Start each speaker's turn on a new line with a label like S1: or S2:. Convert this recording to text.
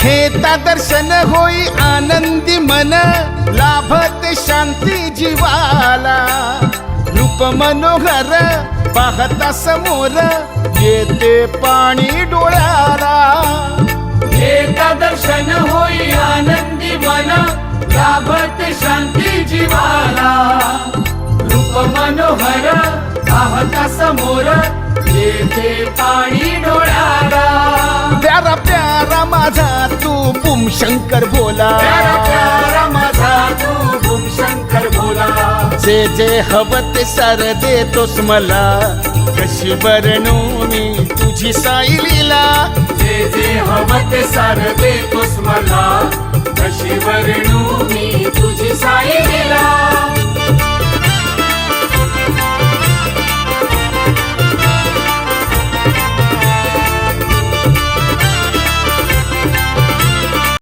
S1: घेता दर्शन होई आनंदी मन, लाभते शांती जीवाला. रूप मनोहर पाहता समोर, येते पाणी डोळ्याला.
S2: घेता दर्शन होई आनंदी मन, लाभते शांती जीवाला. रूप मनोहर पाहता समोर, येते पाणी डोळ्याला.
S1: प्यारा प्यारा माझा तू बुम शंकर भोला,
S2: प्यारा प्यारा माझा तू बुम शंकर भोला.
S1: जे जे हवं ते सार देतोस मला, कशी वर्णू मी तुझी साई लीला.
S2: जे जे हवं ते सार देतोस मला, कशी वर्णू